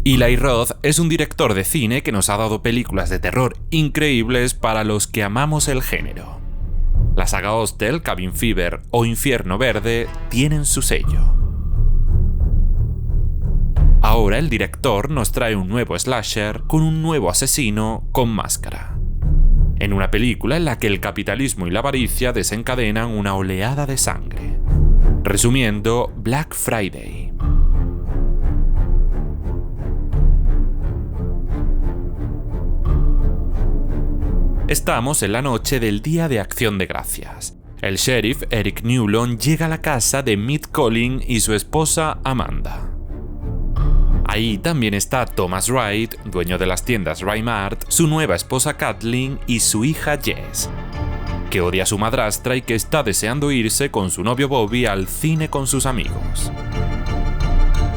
Eli Roth es un director de cine que nos ha dado películas de terror increíbles para los que amamos el género. La saga Hostel, Cabin Fever o Infierno Verde tienen su sello. Ahora el director nos trae un nuevo slasher con un nuevo asesino con máscara. En una película en la que el capitalismo y la avaricia desencadenan una oleada de sangre. Resumiendo, Black Friday. Estamos en la noche del Día de Acción de Gracias. El sheriff Eric Newlon llega a la casa de Mitt Collin y su esposa Amanda. Ahí también está Thomas Wright, dueño de las tiendas Wright-Mart, su nueva esposa Kathleen y su hija Jess, que odia a su madrastra y que está deseando irse con su novio Bobby al cine con sus amigos.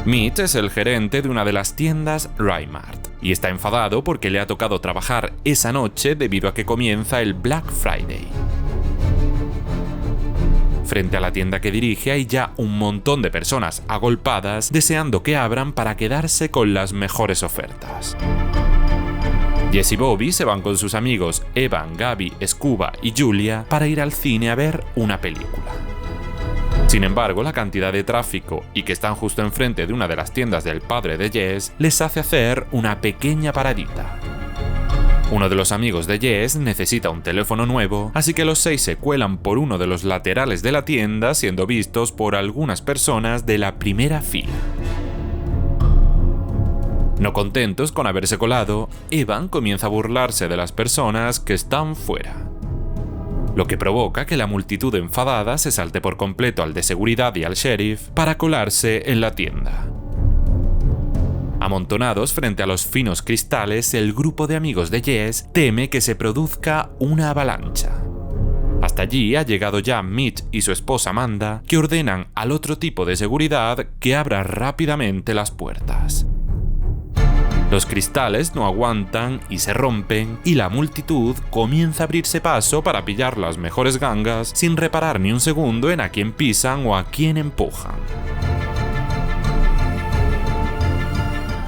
Mitt es el gerente de una de las tiendas Wright-Mart y está enfadado porque le ha tocado trabajar esa noche debido a que comienza el Black Friday. Frente a la tienda que dirige hay ya un montón de personas agolpadas deseando que abran para quedarse con las mejores ofertas. Jess y Bobby se van con sus amigos Evan, Gabby, Scuba y Julia para ir al cine a ver una película. Sin embargo, la cantidad de tráfico y que están justo enfrente de una de las tiendas del padre de Jess les hace hacer una pequeña paradita. Uno de los amigos de Jess necesita un teléfono nuevo, así que los 6 se cuelan por uno de los laterales de la tienda, siendo vistos por algunas personas de la primera fila. No contentos con haberse colado, Evan comienza a burlarse de las personas que están fuera, lo que provoca que la multitud enfadada se salte por completo al de seguridad y al sheriff para colarse en la tienda. Amontonados frente a los finos cristales, el grupo de amigos de Jess teme que se produzca una avalancha. Hasta allí ha llegado ya Mitch y su esposa Amanda, que ordenan al otro tipo de seguridad que abra rápidamente las puertas. Los cristales no aguantan y se rompen, y la multitud comienza a abrirse paso para pillar las mejores gangas sin reparar ni un segundo en a quién pisan o a quién empujan.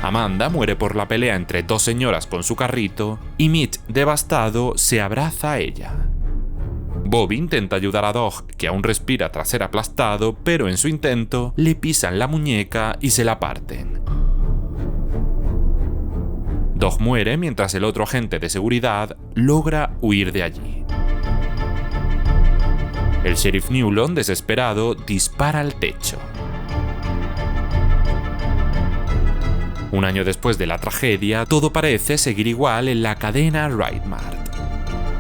Amanda muere por la pelea entre 2 señoras con su carrito y Mitch, devastado, se abraza a ella. Bobby intenta ayudar a Dog, que aún respira tras ser aplastado, pero en su intento le pisan la muñeca y se la parten. Dog muere mientras el otro agente de seguridad logra huir de allí. El sheriff Newlon, desesperado, dispara al techo. Un año después de la tragedia, todo parece seguir igual en la cadena Wright-Mart.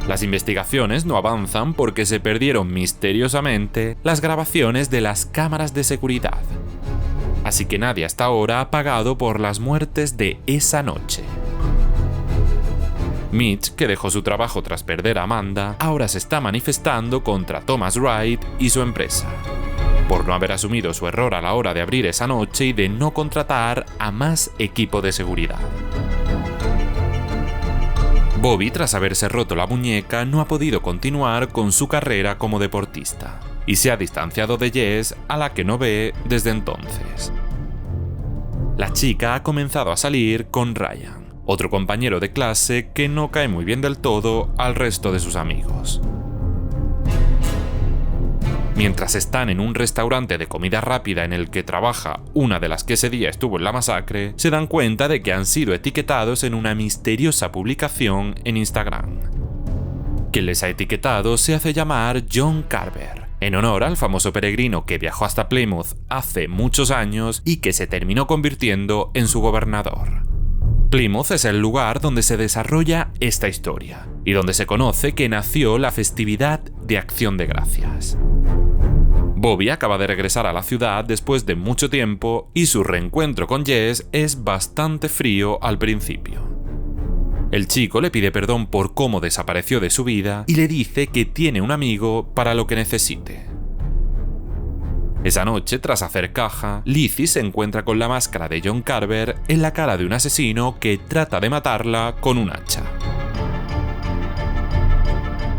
Las investigaciones no avanzan porque se perdieron misteriosamente las grabaciones de las cámaras de seguridad. Así que nadie hasta ahora ha pagado por las muertes de esa noche. Mitch, que dejó su trabajo tras perder a Amanda, ahora se está manifestando contra Thomas Wright y su empresa, por no haber asumido su error a la hora de abrir esa noche y de no contratar a más equipo de seguridad. Bobby, tras haberse roto la muñeca, no ha podido continuar con su carrera como deportista y se ha distanciado de Jess, a la que no ve desde entonces. La chica ha comenzado a salir con Ryan, otro compañero de clase que no cae muy bien del todo al resto de sus amigos. Mientras están en un restaurante de comida rápida en el que trabaja una de las que ese día estuvo en la masacre, se dan cuenta de que han sido etiquetados en una misteriosa publicación en Instagram. Quien les ha etiquetado se hace llamar John Carver, en honor al famoso peregrino que viajó hasta Plymouth hace muchos años y que se terminó convirtiendo en su gobernador. Plymouth es el lugar donde se desarrolla esta historia y donde se conoce que nació la festividad de Acción de Gracias. Bobby acaba de regresar a la ciudad después de mucho tiempo y su reencuentro con Jess es bastante frío al principio. El chico le pide perdón por cómo desapareció de su vida y le dice que tiene un amigo para lo que necesite. Esa noche, tras hacer caja, Lizzie se encuentra con la máscara de John Carver en la cara de un asesino que trata de matarla con un hacha.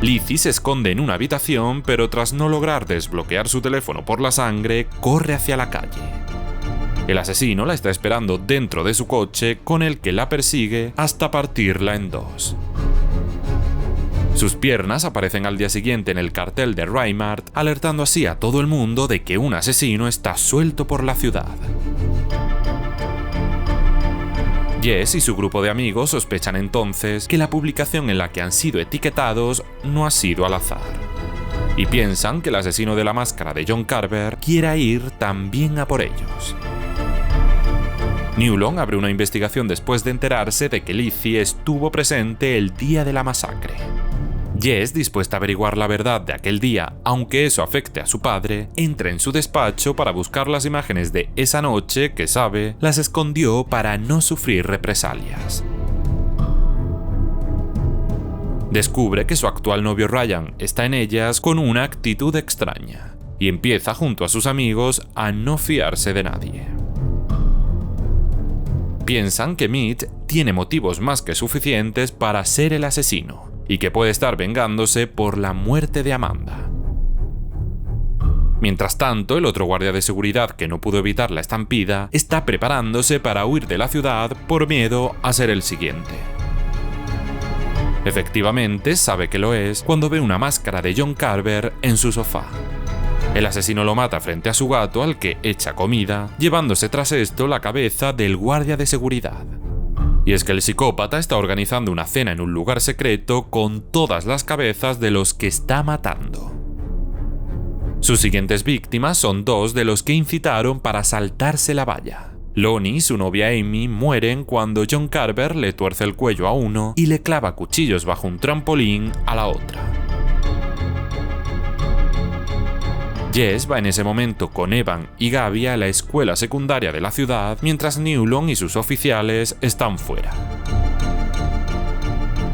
Lizzie se esconde en una habitación, pero tras no lograr desbloquear su teléfono por la sangre, corre hacia la calle. El asesino la está esperando dentro de su coche, con el que la persigue hasta partirla en dos. Sus piernas aparecen al día siguiente en el cartel de Rymart, alertando así a todo el mundo de que un asesino está suelto por la ciudad. Jess y su grupo de amigos sospechan entonces que la publicación en la que han sido etiquetados no ha sido al azar, y piensan que el asesino de la máscara de John Carver quiera ir también a por ellos. Newlon abre una investigación después de enterarse de que Lizzie estuvo presente el día de la masacre. Jess, dispuesta a averiguar la verdad de aquel día, aunque eso afecte a su padre, entra en su despacho para buscar las imágenes de esa noche que sabe las escondió para no sufrir represalias. Descubre que su actual novio Ryan está en ellas con una actitud extraña, y empieza junto a sus amigos a no fiarse de nadie. Piensan que Mitch tiene motivos más que suficientes para ser el asesino, y que puede estar vengándose por la muerte de Amanda. Mientras tanto, el otro guardia de seguridad que no pudo evitar la estampida está preparándose para huir de la ciudad por miedo a ser el siguiente. Efectivamente, sabe que lo es cuando ve una máscara de John Carver en su sofá. El asesino lo mata frente a su gato, al que echa comida, llevándose tras esto la cabeza del guardia de seguridad. Y es que el psicópata está organizando una cena en un lugar secreto con todas las cabezas de los que está matando. Sus siguientes víctimas son dos de los que incitaron para saltarse la valla. Lonnie y su novia Amy mueren cuando John Carver le tuerce el cuello a uno y le clava cuchillos bajo un trampolín a la otra. Jess va en ese momento con Evan y Gabby a la escuela secundaria de la ciudad, mientras Newlon y sus oficiales están fuera.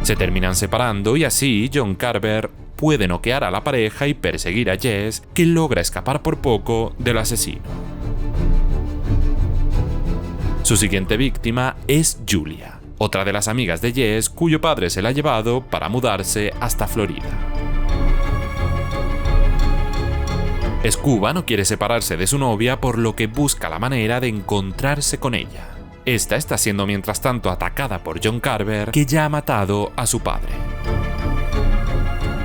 Se terminan separando y así John Carver puede noquear a la pareja y perseguir a Jess, que logra escapar por poco del asesino. Su siguiente víctima es Julia, otra de las amigas de Jess cuyo padre se la ha llevado para mudarse hasta Florida. Scuba no quiere separarse de su novia, por lo que busca la manera de encontrarse con ella. Esta está siendo mientras tanto atacada por John Carver, que ya ha matado a su padre.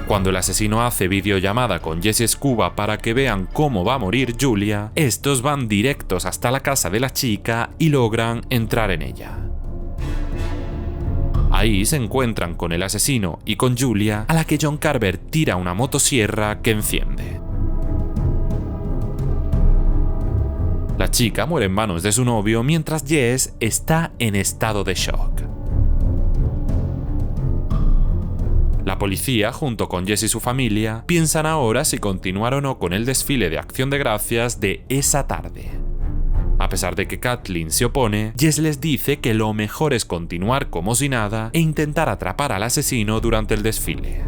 Cuando el asesino hace videollamada con Jess y Scuba para que vean cómo va a morir Julia, estos van directos hasta la casa de la chica y logran entrar en ella. Ahí se encuentran con el asesino y con Julia, a la que John Carver tira una motosierra que enciende. La chica muere en manos de su novio mientras Jess está en estado de shock. La policía, junto con Jess y su familia, piensan ahora si continuar o no con el desfile de Acción de Gracias de esa tarde. A pesar de que Kathleen se opone, Jess les dice que lo mejor es continuar como si nada e intentar atrapar al asesino durante el desfile.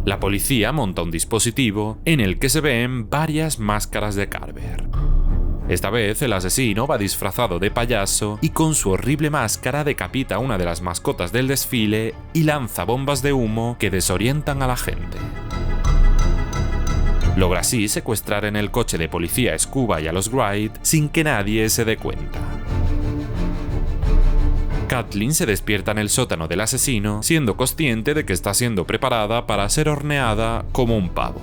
La policía monta un dispositivo en el que se ven varias máscaras de Carver. Esta vez el asesino va disfrazado de payaso y con su horrible máscara decapita a una de las mascotas del desfile y lanza bombas de humo que desorientan a la gente. Logra así secuestrar en el coche de policía a Scuba y a los Wright sin que nadie se dé cuenta. Kathleen se despierta en el sótano del asesino, siendo consciente de que está siendo preparada para ser horneada como un pavo.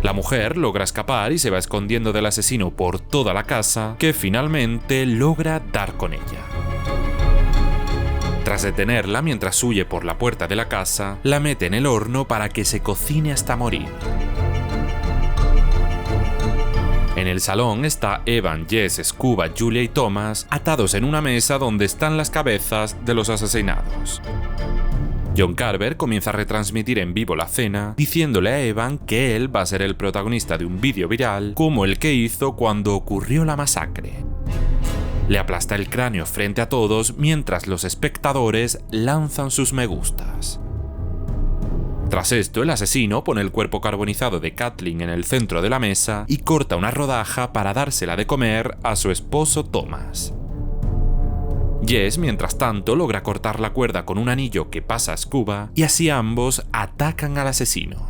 La mujer logra escapar y se va escondiendo del asesino por toda la casa, que finalmente logra dar con ella. Tras detenerla mientras huye por la puerta de la casa, la mete en el horno para que se cocine hasta morir. En el salón está Evan, Jess, Scuba, Julia y Thomas atados en una mesa donde están las cabezas de los asesinados. John Carver comienza a retransmitir en vivo la cena, diciéndole a Evan que él va a ser el protagonista de un vídeo viral como el que hizo cuando ocurrió la masacre. Le aplasta el cráneo frente a todos mientras los espectadores lanzan sus me gustas. Tras esto, el asesino pone el cuerpo carbonizado de Kathleen en el centro de la mesa y corta una rodaja para dársela de comer a su esposo Thomas. Jess, mientras tanto, logra cortar la cuerda con un anillo que pasa a Scuba y así ambos atacan al asesino.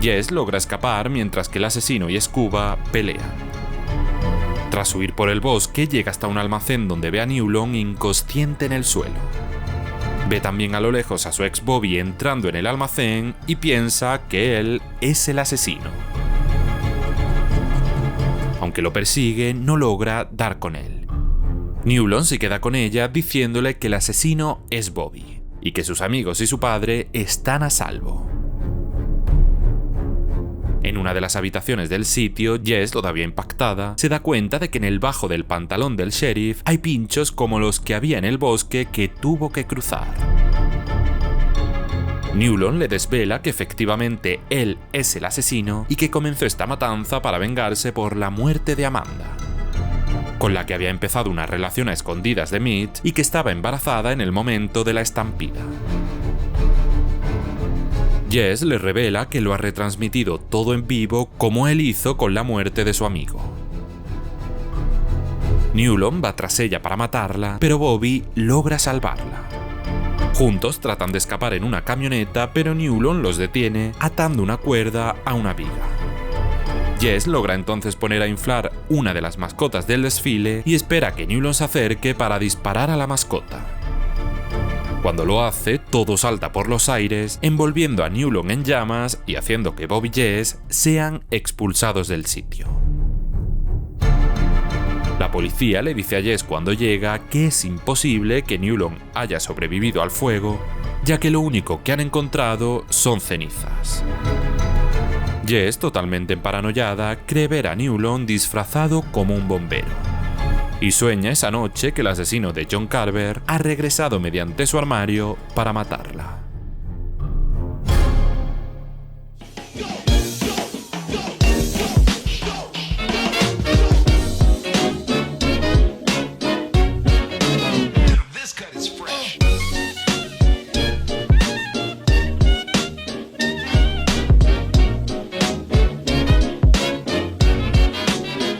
Jess logra escapar mientras que el asesino y Scuba pelean. Tras huir por el bosque, llega hasta un almacén donde ve a Newlon inconsciente en el suelo. Ve también a lo lejos a su ex Bobby entrando en el almacén y piensa que él es el asesino. Aunque lo persigue, no logra dar con él. Newlon se queda con ella diciéndole que el asesino es Bobby y que sus amigos y su padre están a salvo. En una de las habitaciones del sitio, Jess, todavía impactada, se da cuenta de que en el bajo del pantalón del sheriff hay pinchos como los que había en el bosque que tuvo que cruzar. Newlon le desvela que efectivamente él es el asesino y que comenzó esta matanza para vengarse por la muerte de Amanda, con la que había empezado una relación a escondidas de Mitch y que estaba embarazada en el momento de la estampida. Jess le revela que lo ha retransmitido todo en vivo como él hizo con la muerte de su amigo. Newlon va tras ella para matarla, pero Bobby logra salvarla. Juntos tratan de escapar en una camioneta, pero Newlon los detiene atando una cuerda a una viga. Jess logra entonces poner a inflar una de las mascotas del desfile y espera que Newlon se acerque para disparar a la mascota. Cuando lo hace, todo salta por los aires, envolviendo a Newlon en llamas y haciendo que Bob y Jess sean expulsados del sitio. La policía le dice a Jess cuando llega que es imposible que Newlon haya sobrevivido al fuego, ya que lo único que han encontrado son cenizas. Jess, totalmente paranoiada, cree ver a Newlon disfrazado como un bombero. Y sueña esa noche que el asesino de John Carver ha regresado mediante su armario para matarla.